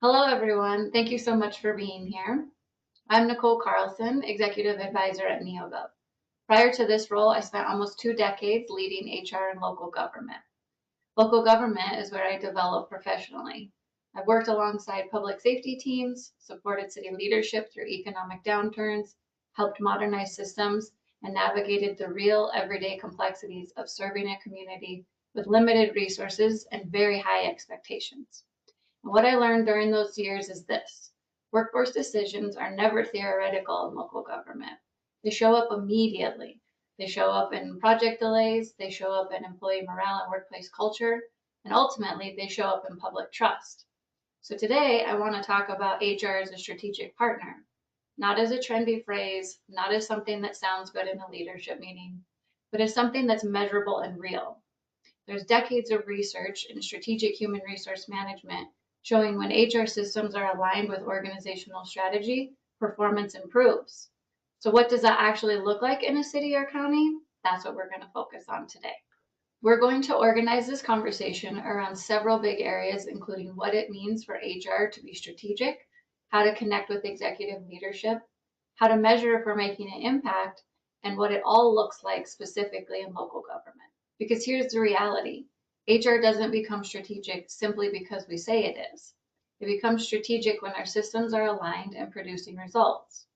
Hello, everyone. Thank you so much for being here. I'm Nicole Carlson, Executive Advisor at NEOGOV. Prior to this role, I spent almost 2 decades leading HR and local government. Local government is where I developed professionally. I've worked alongside public safety teams, supported city leadership through economic downturns, helped modernize systems, and navigated the real everyday complexities of serving a community with limited resources and very high expectations. What I learned during those years is this: workforce decisions are never theoretical in local government. They show up immediately. They show up in project delays, they show up in employee morale and workplace culture, and ultimately they show up in public trust. So today I want to talk about HR as a strategic partner, not as a trendy phrase, not as something that sounds good in a leadership meeting, but as something that's measurable and real. There's decades of research in strategic human resource management showing when HR systems are aligned with organizational strategy, performance improves. So what does that actually look like in a city or county? That's what we're going to focus on today. We're going to organize this conversation around several big areas, including what it means for HR to be strategic, how to connect with executive leadership, how to measure if we're making an impact, and what it all looks like specifically in local government. Because here's the reality: HR doesn't become strategic simply because we say it is. It becomes strategic when our systems are aligned and producing results.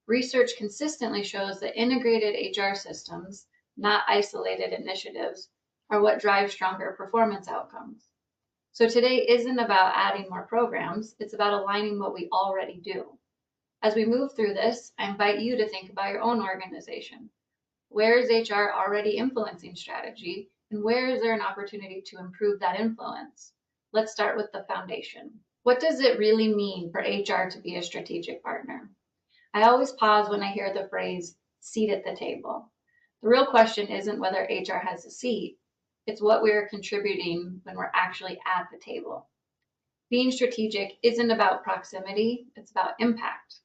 Research consistently shows that integrated HR systems, not isolated initiatives, are what drive stronger performance outcomes. So today isn't about adding more programs, it's about aligning what we already do. As we move through this, I invite you to think about your own organization. Where is HR already influencing strategy, and where is there an opportunity to improve that influence? Let's start with the foundation. What does it really mean for HR to be a strategic partner? I always pause when I hear the phrase seat at the table. The real question isn't whether HR has a seat, it's what we're contributing when we're actually at the table. Being strategic isn't about proximity, it's about impact.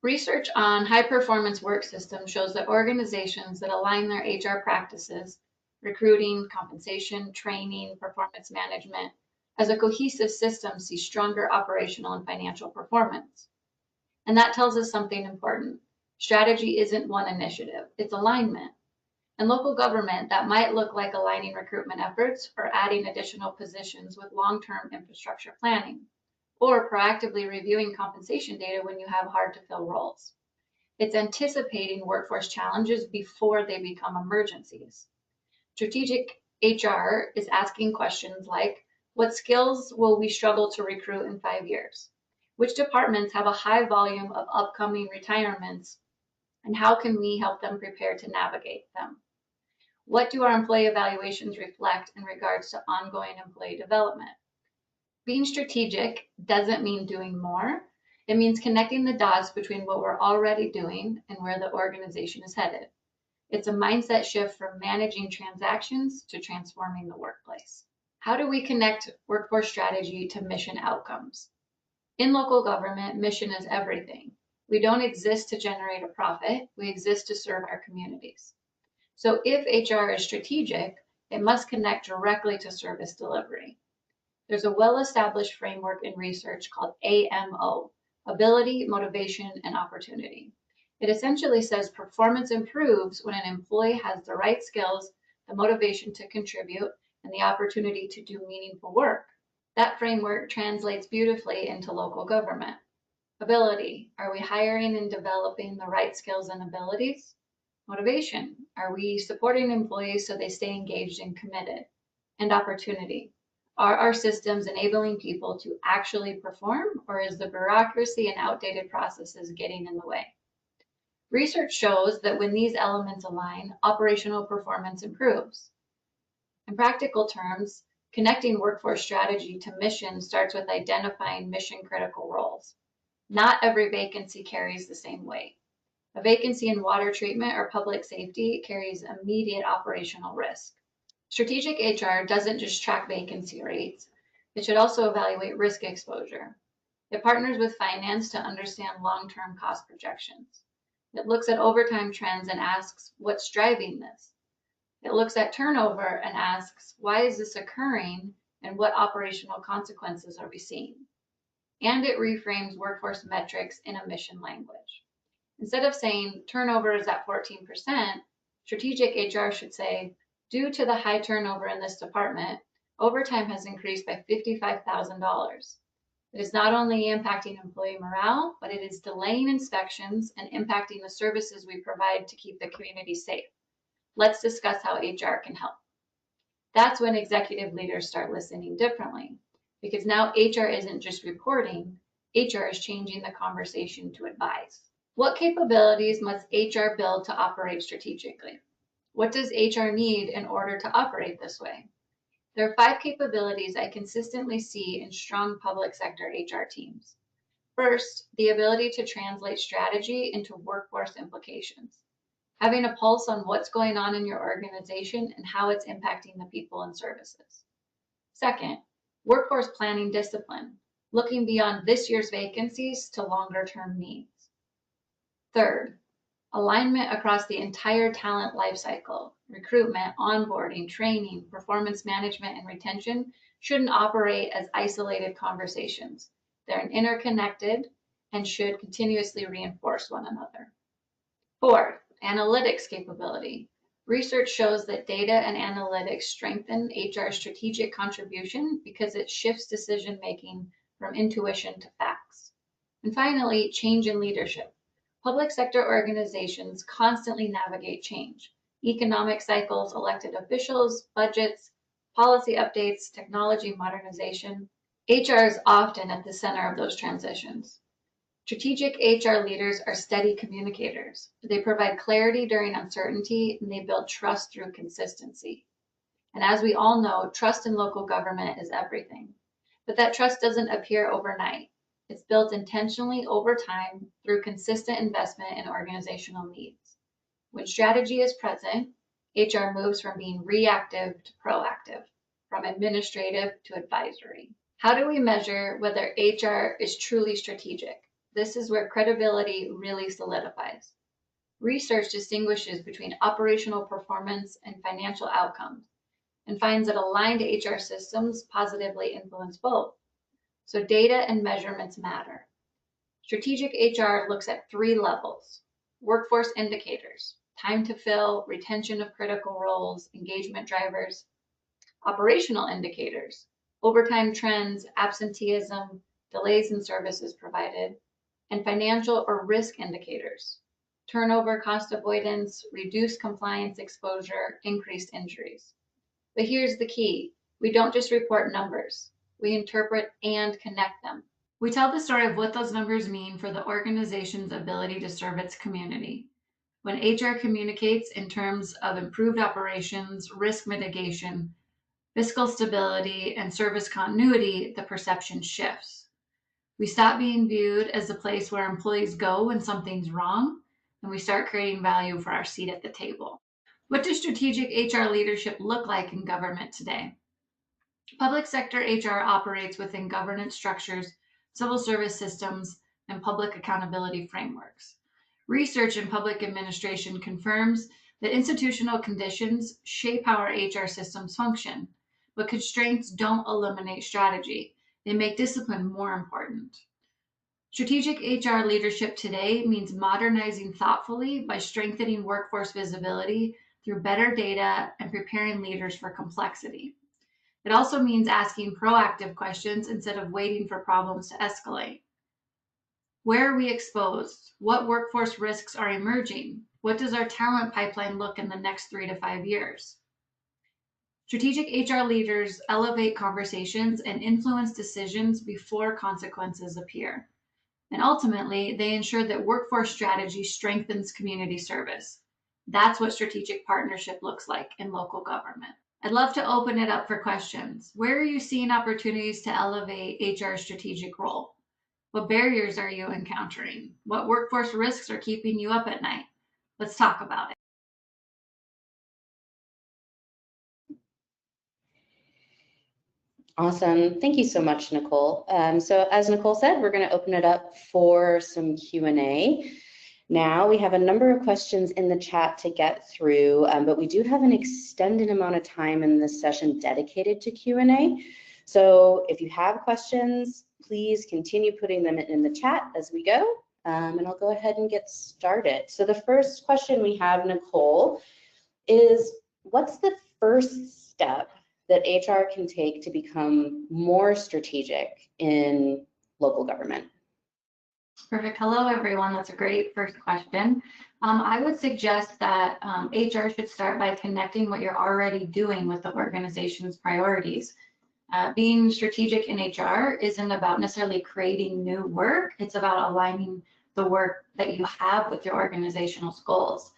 Research on high-performance work systems shows that organizations that align their HR practices, recruiting, compensation, training, performance management, as a cohesive system see stronger operational and financial performance. And that tells us something important. Strategy isn't one initiative, it's alignment. In local government, that might look like aligning recruitment efforts or adding additional positions with long-term infrastructure planning, or proactively reviewing compensation data when you have hard-to-fill roles. It's anticipating workforce challenges before they become emergencies. Strategic HR is asking questions like, what skills will we struggle to recruit in 5 years? Which departments have a high volume of upcoming retirements, and how can we help them prepare to navigate them? What do our employee evaluations reflect in regards to ongoing employee development? Being strategic doesn't mean doing more. It means connecting the dots between what we're already doing and where the organization is headed. It's a mindset shift from managing transactions to transforming the workplace. How do we connect workforce strategy to mission outcomes? In local government, mission is everything. We don't exist to generate a profit, we exist to serve our communities. So if HR is strategic, it must connect directly to service delivery. There's a well-established framework in research called AMO, ability, motivation, and opportunity. It essentially says performance improves when an employee has the right skills, the motivation to contribute, and the opportunity to do meaningful work. That framework translates beautifully into local government. Ability, are we hiring and developing the right skills and abilities? Motivation, are we supporting employees so they stay engaged and committed? And opportunity, are our systems enabling people to actually perform, or is the bureaucracy and outdated processes getting in the way? Research shows that when these elements align, operational performance improves. In practical terms, connecting workforce strategy to mission starts with identifying mission-critical roles. Not every vacancy carries the same weight. A vacancy in water treatment or public safety carries immediate operational risk. Strategic HR doesn't just track vacancy rates, it should also evaluate risk exposure. It partners with finance to understand long-term cost projections. It looks at overtime trends and asks, what's driving this? It looks at turnover and asks, why is this occurring and what operational consequences are we seeing? and it reframes workforce metrics in a mission language. Instead of saying turnover is at 14%, strategic HR should say, due to the high turnover in this department, overtime has increased by $55,000. It is not only impacting employee morale, but it is delaying inspections and impacting the services we provide to keep the community safe. Let's discuss how HR can help. That's when executive leaders start listening differently, because now HR isn't just reporting, HR is changing the conversation to advise. What capabilities must HR build to operate strategically? What does HR need in order to operate this way? There are 5 capabilities I consistently see in strong public sector HR teams. First, the ability to translate strategy into workforce implications. Having a pulse on what's going on in your organization and how it's impacting the people and services. Second, workforce planning discipline, looking beyond this year's vacancies to longer-term needs. Third, alignment across the entire talent lifecycle. Recruitment, onboarding, training, performance management, and retention shouldn't operate as isolated conversations. They're interconnected and should continuously reinforce one another. Fourth, analytics capability. Research shows that data and analytics strengthen HR's strategic contribution because it shifts decision-making from intuition to facts. And finally, change in leadership. Public sector organizations constantly navigate change. Economic cycles, elected officials, budgets, policy updates, technology modernization. HR is often at the center of those transitions. Strategic HR leaders are steady communicators. They provide clarity during uncertainty, and they build trust through consistency. And as we all know, trust in local government is everything. But that trust doesn't appear overnight. It's built intentionally over time through consistent investment in organizational needs. When strategy is present, HR moves from being reactive to proactive, from administrative to advisory. How do we measure whether HR is truly strategic? This is where credibility really solidifies. Research distinguishes between operational performance and financial outcomes and finds that aligned HR systems positively influence both. So data and measurements matter. Strategic HR looks at 3 levels: workforce indicators, time to fill, retention of critical roles, engagement drivers; operational indicators, overtime trends, absenteeism, delays in services provided; and financial or risk indicators, turnover, cost avoidance, reduced compliance exposure, increased injuries. But here's the key: we don't just report numbers, we interpret and connect them. We tell the story of what those numbers mean for the organization's ability to serve its community. When HR communicates in terms of improved operations, risk mitigation, fiscal stability, and service continuity, the perception shifts. We stop being viewed as the place where employees go when something's wrong, and we start creating value for our seat at the table. What does strategic HR leadership look like in government today? Public sector HR operates within governance structures, civil service systems, and public accountability frameworks. Research in public administration confirms that institutional conditions shape how our HR systems function, but constraints don't eliminate strategy. They make discipline more important. Strategic HR leadership today means modernizing thoughtfully by strengthening workforce visibility through better data and preparing leaders for complexity. It also means asking proactive questions instead of waiting for problems to escalate. Where are we exposed? What workforce risks are emerging? What does our talent pipeline look in the next 3 to 5 years? Strategic HR leaders elevate conversations and influence decisions before consequences appear. And ultimately, they ensure that workforce strategy strengthens community service. That's what strategic partnership looks like in local government. I'd love to open it up for questions. Where are you seeing opportunities to elevate HR's strategic role? What barriers are you encountering? What workforce risks are keeping you up at night? Let's talk about it. Awesome. Thank you so much, Nicole. So as Nicole said, we're going to open it up for some Q&A. Now we have a number of questions in the chat to get through, but we do have an extended amount of time in this session dedicated to Q&A. So if you have questions, please continue putting them in the chat as we go, and I'll go ahead and get started. So the first question we have, Nicole, is what's the first step that HR can take to become more strategic in local government? Perfect. Hello, everyone. That's a great first question. I would suggest that HR should start by connecting what you're already doing with the organization's priorities. Being strategic in HR isn't about necessarily creating new work. It's about aligning the work that you have with your organizational goals.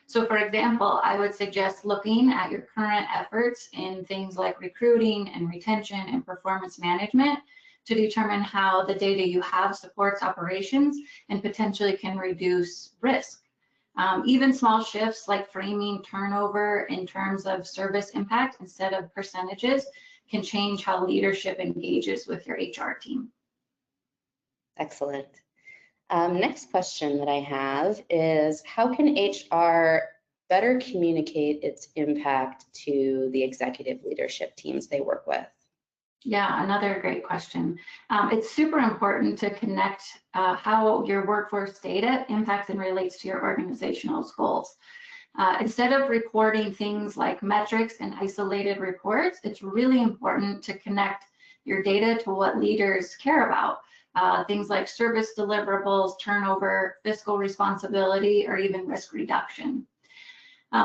So for example, I would suggest looking at your current efforts in things like recruiting and retention and performance management to determine how the data you have supports operations and potentially can reduce risk. Even small shifts like framing turnover in terms of service impact instead of percentages can change how leadership engages with your HR team. Excellent. Next question that I have is, how can HR better communicate its impact to the executive leadership teams they work with? Yeah, another great question. It's super important to connect how your workforce data impacts and relates to your organizational goals. Instead of reporting things like metrics and isolated reports, it's really important to connect your data to what leaders care about. Things like service deliverables, turnover, fiscal responsibility, or even risk reduction.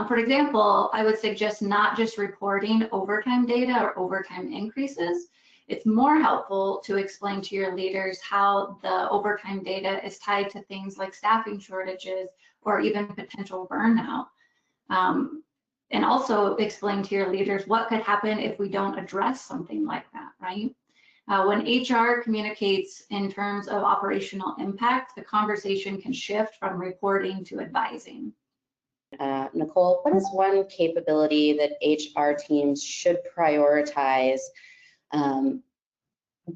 For example, I would suggest not just reporting overtime data or overtime increases. It's more helpful to explain to your leaders how the overtime data is tied to things like staffing shortages or even potential burnout. And also explain to your leaders what could happen if we don't address something like that, right? When HR communicates in terms of operational impact, the conversation can shift from reporting to advising. Nicole, what is one capability that HR teams should prioritize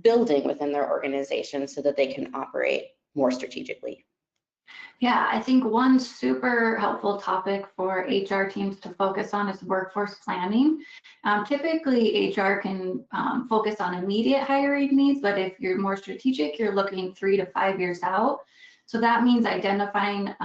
building within their organization so that they can operate more strategically? Yeah, I think one super helpful topic for HR teams to focus on is workforce planning. Typically, HR can focus on immediate hiring needs, but if you're more strategic, you're looking 3 to 5 years out. So that means identifying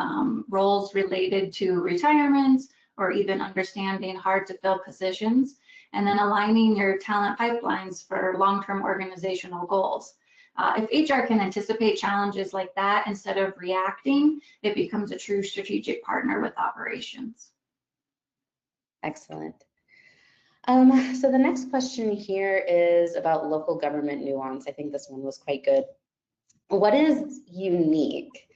roles related to retirements or even understanding hard to fill positions, and then aligning your talent pipelines for long-term organizational goals. If HR can anticipate challenges like that instead of reacting, it becomes a true strategic partner with operations. Excellent. So the next question here is about local government nuance. I think this one was quite good. What is unique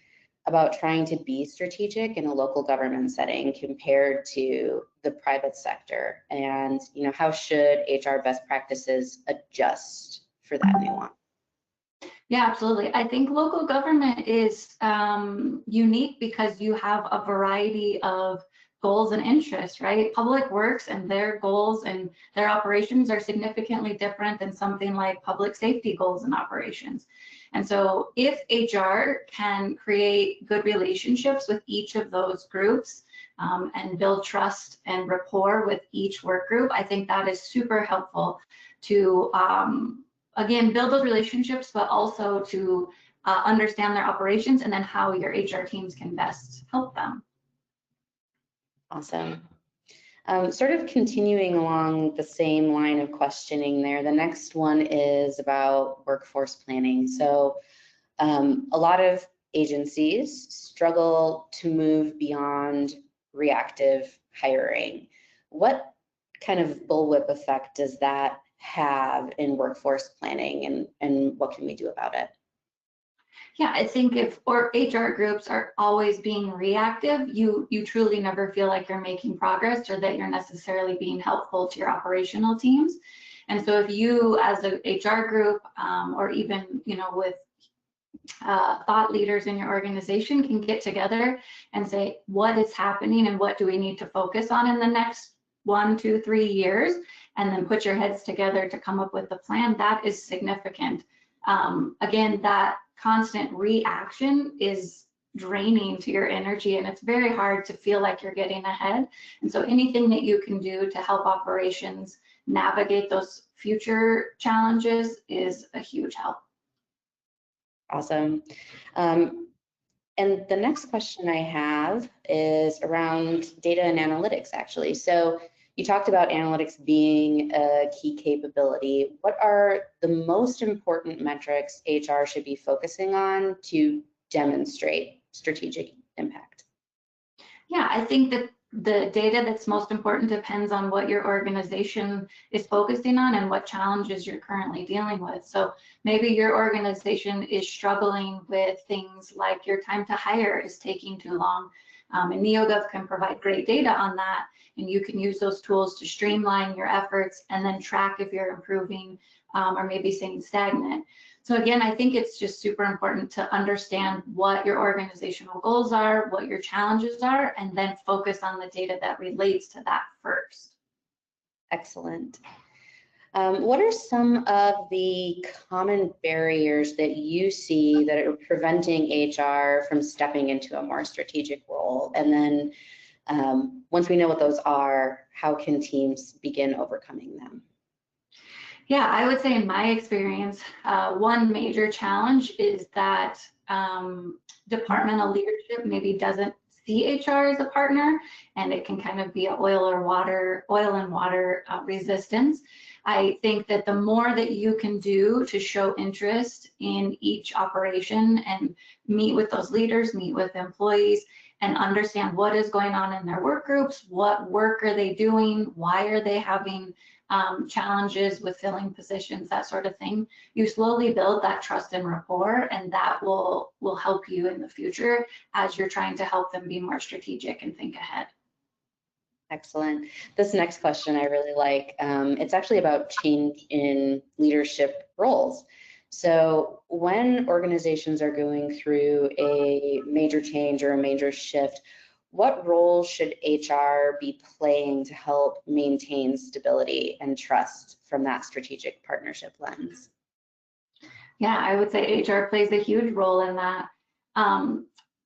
about trying to be strategic in a local government setting compared to the private sector? And how should HR best practices adjust for that nuance? Yeah, absolutely. I think local government is unique because you have a variety of goals and interests, right? Public works and their goals and their operations are significantly different than something like public safety goals and operations. And so if HR can create good relationships with each of those groups and build trust and rapport with each work group, I think that is super helpful to again, build those relationships, but also to understand their operations and then how your HR teams can best help them. Awesome. Sort of continuing along the same line of questioning there, the next one is about workforce planning. So a lot of agencies struggle to move beyond reactive hiring. What kind of bullwhip effect does that have in workforce planning, and what can we do about it? Yeah, I think if HR groups are always being reactive, you truly never feel like you're making progress or that you're necessarily being helpful to your operational teams. And so if you as an HR group or even with thought leaders in your organization can get together and say, what is happening and what do we need to focus on in the next 1, 2, 3 years, and then put your heads together to come up with a plan, that is significant. Again, that constant reaction is draining to your energy, and it's very hard to feel like you're getting ahead. And so anything that you can do to help operations navigate those future challenges is a huge help. Awesome. And the next question I have is around data and analytics, actually. So you talked about analytics being a key capability. What are the most important metrics HR should be focusing on to demonstrate strategic impact? Yeah, I think that the data that's most important depends on what your organization is focusing on and what challenges you're currently dealing with. So maybe your organization is struggling with things like your time to hire is taking too long. And NEOGOV can provide great data on that, and you can use those tools to streamline your efforts and then track if you're improving or maybe staying stagnant. So again, I think it's just super important to understand what your organizational goals are, what your challenges are, and then focus on the data that relates to that first. Excellent. What are some of the common barriers that you see that are preventing HR from stepping into a more strategic role? And then once we know what those are, how can teams begin overcoming them? Yeah, I would say in my experience, one major challenge is that departmental leadership maybe doesn't see HR as a partner, and it can kind of be an oil and water resistance. I think that the more that you can do to show interest in each operation and meet with those leaders, meet with employees, and understand what is going on in their work groups, what work are they doing, why are they having challenges with filling positions, that sort of thing. You slowly build that trust and rapport, and that will help you in the future as you're trying to help them be more strategic and think ahead. Excellent. This next question I really like. It's actually about change in leadership roles. So when organizations are going through a major change or a major shift, what role should HR be playing to help maintain stability and trust from that strategic partnership lens? Yeah, I would say HR plays a huge role in that.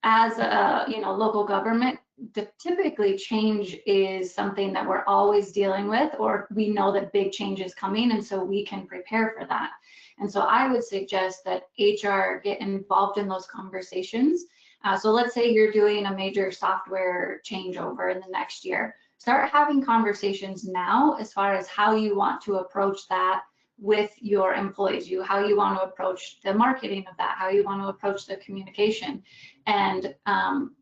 As a local government, typically change is something that we're always dealing with, or we know that big change is coming, and so we can prepare for that. And so I would suggest that HR get involved in those conversations. So let's say you're doing a major software changeover in the next year. Start having conversations now as far as how you want to approach that with your employees, how you want to approach the marketing of that, how you want to approach the communication. And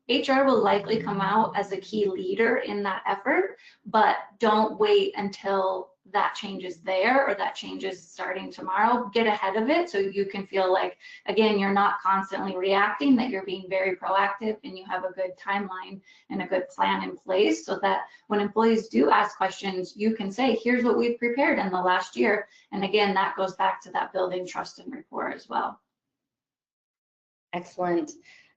HR will likely come out as a key leader in that effort, but don't wait until that change is there or that change is starting tomorrow. Get ahead of it so you can feel like, again, you're not constantly reacting, that you're being very proactive and you have a good timeline and a good plan in place so that when employees do ask questions, you can say, here's what we've prepared in the last year. And again, that goes back to that building trust and rapport as well. Excellent.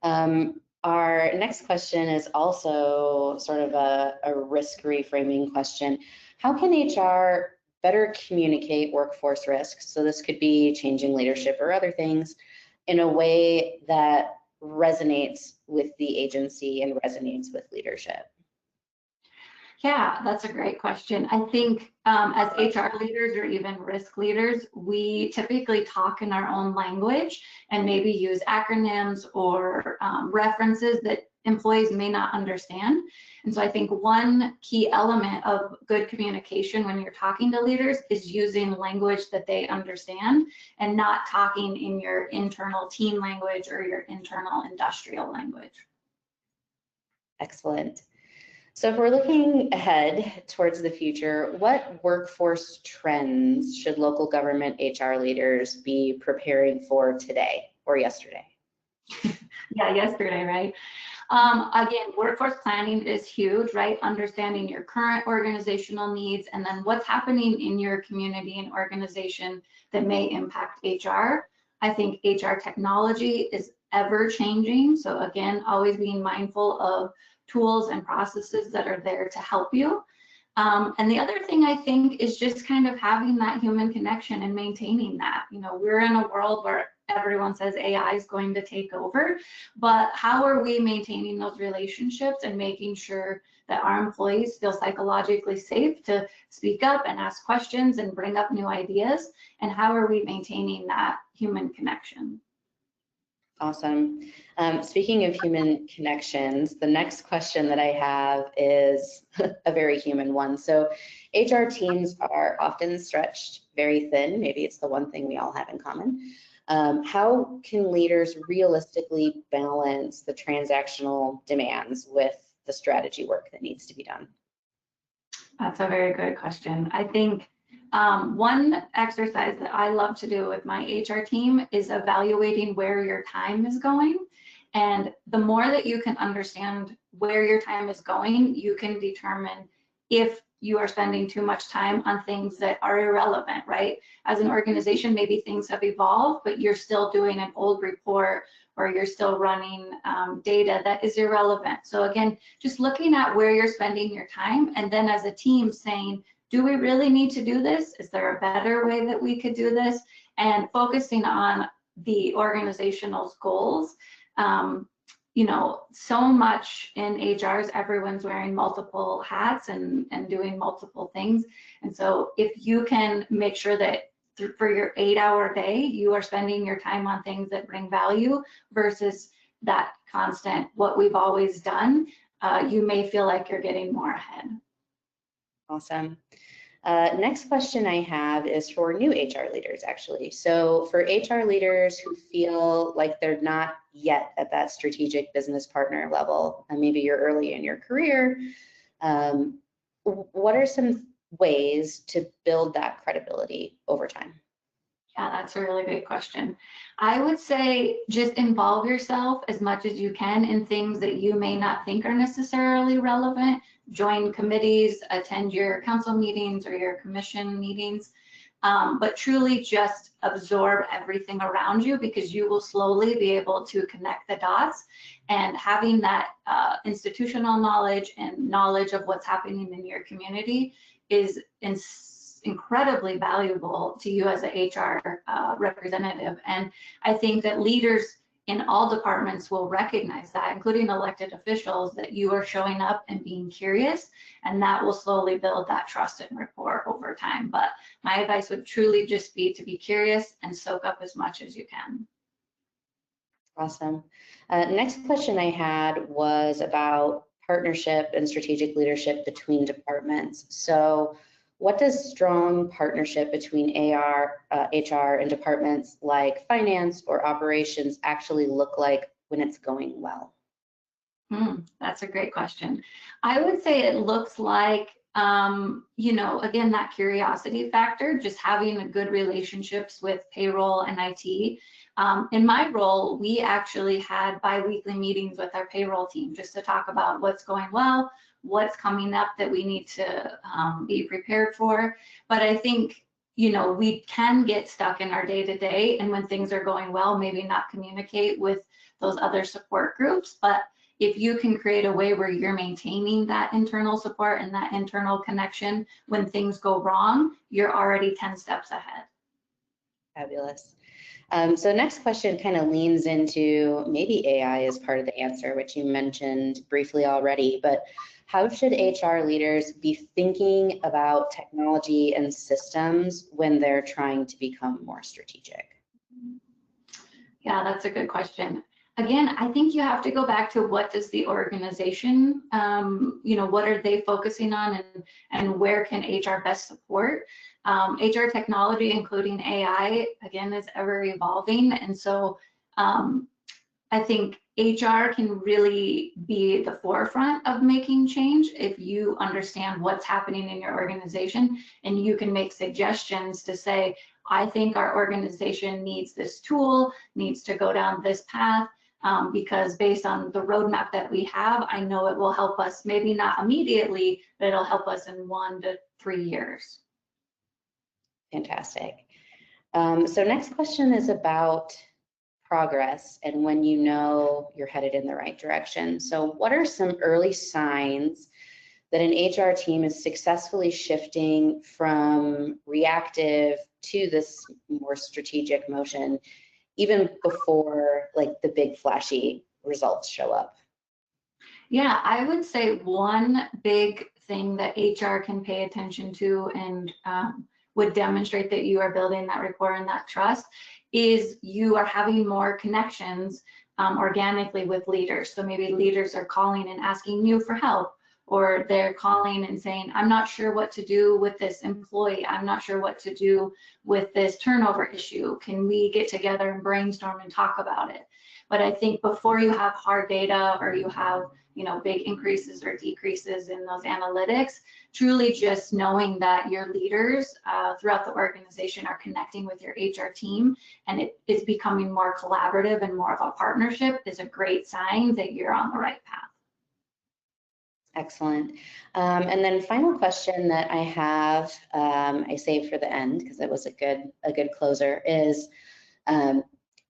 Our next question is also sort of a risk reframing question. How can HR better communicate workforce risks? So this could be changing leadership or other things in a way that resonates with the agency and resonates with leadership. Yeah, that's a great question. I think as HR leaders or even risk leaders, we typically talk in our own language and maybe use acronyms or references that employees may not understand. And so I think one key element of good communication when you're talking to leaders is using language that they understand and not talking in your internal team language or your internal industrial language. Excellent. So if we're looking ahead towards the future, what workforce trends should local government HR leaders be preparing for today or yesterday? Yeah, yesterday, right? Again, workforce planning is huge, right? Understanding your current organizational needs and then what's happening in your community and organization that may impact HR. I think HR technology is ever changing. So again, always being mindful of tools and processes that are there to help you. And the other thing I think is just kind of having that human connection and maintaining that. We're in a world where everyone says AI is going to take over, but how are we maintaining those relationships and making sure that our employees feel psychologically safe to speak up and ask questions and bring up new ideas? And how are we maintaining that human connection? Awesome. Speaking of human connections, the next question that I have is a very human one. So HR teams are often stretched very thin. Maybe it's the one thing we all have in common. How can leaders realistically balance the transactional demands with the strategy work that needs to be done? That's a very good question. I think one exercise that I love to do with my HR team is evaluating where your time is going. And the more that you can understand where your time is going, you can determine if you are spending too much time on things that are irrelevant, right? As an organization, maybe things have evolved, but you're still doing an old report or you're still running data that is irrelevant. So again, just looking at where you're spending your time, and then as a team saying, do we really need to do this? Is there a better way that we could do this? And focusing on the organizational's goals. So much in HRs, everyone's wearing multiple hats and doing multiple things. And so if you can make sure that for your 8-hour day, you are spending your time on things that bring value versus that constant, what we've always done, you may feel like you're getting more ahead. Awesome. Next question I have is for new HR leaders, actually. So for HR leaders who feel like they're not yet at that strategic business partner level, and maybe you're early in your career, what are some ways to build that credibility over time? Yeah, that's a really good question. I would say just involve yourself as much as you can in things that you may not think are necessarily relevant. Join committees, attend your council meetings or your commission meetings, but truly just absorb everything around you, because you will slowly be able to connect the dots. And having that institutional knowledge and knowledge of what's happening in your community is incredibly valuable to you as a HR representative. And I think that leaders in all departments will recognize that, including elected officials, that you are showing up and being curious, and that will slowly build that trust and rapport over time. But my advice would truly just be to be curious and soak up as much as you can. Awesome. Next question I had was about partnership and strategic leadership between departments. So what does strong partnership between HR and departments like finance or operations actually look like when it's going well? That's a great question. I would say it looks like, again, that curiosity factor, just having a good relationships with payroll and IT. In my role, we actually had bi-weekly meetings with our payroll team just to talk about what's going well, what's coming up that we need to be prepared for. But I think, we can get stuck in our day-to-day, and when things are going well, maybe not communicate with those other support groups. But if you can create a way where you're maintaining that internal support and that internal connection, when things go wrong, you're already 10 steps ahead. Fabulous. So next question kind of leans into maybe AI as part of the answer, which you mentioned briefly already, but how should HR leaders be thinking about technology and systems when they're trying to become more strategic? Yeah, that's a good question. Again, I think you have to go back to what does the organization, what are they focusing on, and where can HR best support? HR technology, including AI, again, is ever evolving. And so I think HR can really be the forefront of making change if you understand what's happening in your organization, and you can make suggestions to say, I think our organization needs this tool, needs to go down this path, because based on the roadmap that we have, I know it will help us, maybe not immediately, but it'll help us in 1 to 3 years. Fantastic. So next question is about progress and when you know you're headed in the right direction. So what are some early signs that an HR team is successfully shifting from reactive to this more strategic motion, even before like the big flashy results show up? Yeah, I would say one big thing that HR can pay attention to and would demonstrate that you are building that rapport and that trust is you are having more connections organically with leaders. So maybe leaders are calling and asking you for help, or they're calling and saying, I'm not sure what to do with this employee. I'm not sure what to do with this turnover issue. Can we get together and brainstorm and talk about it? But I think before you have hard data, or you have, big increases or decreases in those analytics, truly just knowing that your leaders throughout the organization are connecting with your HR team, and it is becoming more collaborative and more of a partnership, is a great sign that you're on the right path. Excellent. And then final question that I have, I saved for the end because it was a good closer, is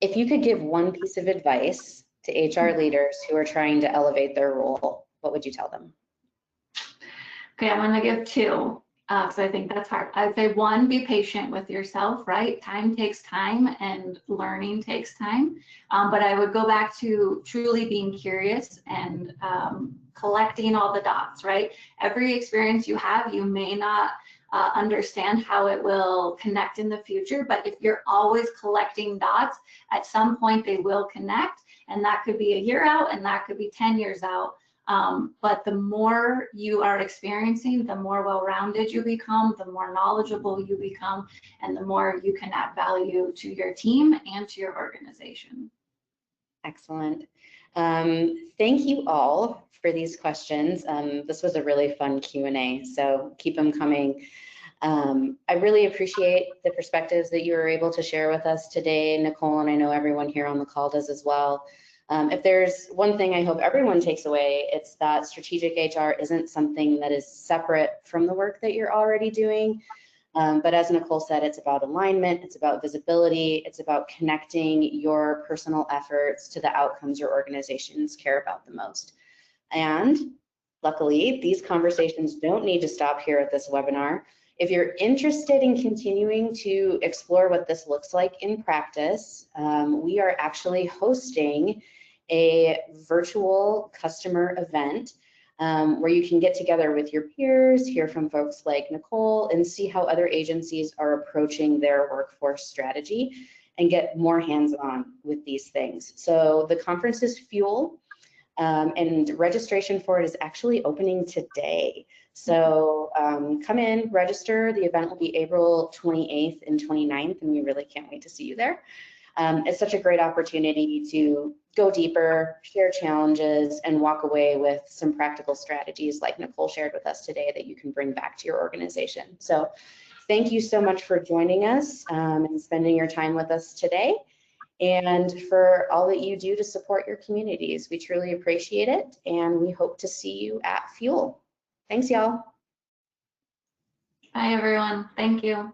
if you could give one piece of advice to HR leaders who are trying to elevate their role, what would you tell them? Okay, I'm gonna give two, because I think that's hard. I'd say one, be patient with yourself, right? Time takes time and learning takes time. But I would go back to truly being curious and collecting all the dots, right? Every experience you have, you may not understand how it will connect in the future, but if you're always collecting dots, at some point they will connect, and that could be a year out and that could be 10 years out. But the more you are experiencing, the more well-rounded you become, the more knowledgeable you become, and the more you can add value to your team and to your organization. Excellent. Thank you all for these questions. This was a really fun Q&A, so keep them coming. I really appreciate the perspectives that you were able to share with us today, Nicole, and I know everyone here on the call does as well. If there's one thing I hope everyone takes away, it's that strategic HR isn't something that is separate from the work that you're already doing. But as Nicole said, it's about alignment, it's about visibility, it's about connecting your personal efforts to the outcomes your organizations care about the most. And luckily, these conversations don't need to stop here at this webinar. If you're interested in continuing to explore what this looks like in practice, we are actually hosting a virtual customer event where you can get together with your peers, hear from folks like Nicole, and see how other agencies are approaching their workforce strategy and get more hands-on with these things. So the conference is Fuel, and registration for it is actually opening today. So come in, register. The event will be April 28th and 29th, and we really can't wait to see you there. It's such a great opportunity to go deeper, share challenges, and walk away with some practical strategies like Nicole shared with us today that you can bring back to your organization. So thank you so much for joining us and spending your time with us today, and for all that you do to support your communities. We truly appreciate it, and we hope to see you at Fuel. Thanks, y'all. Bye, everyone. Thank you.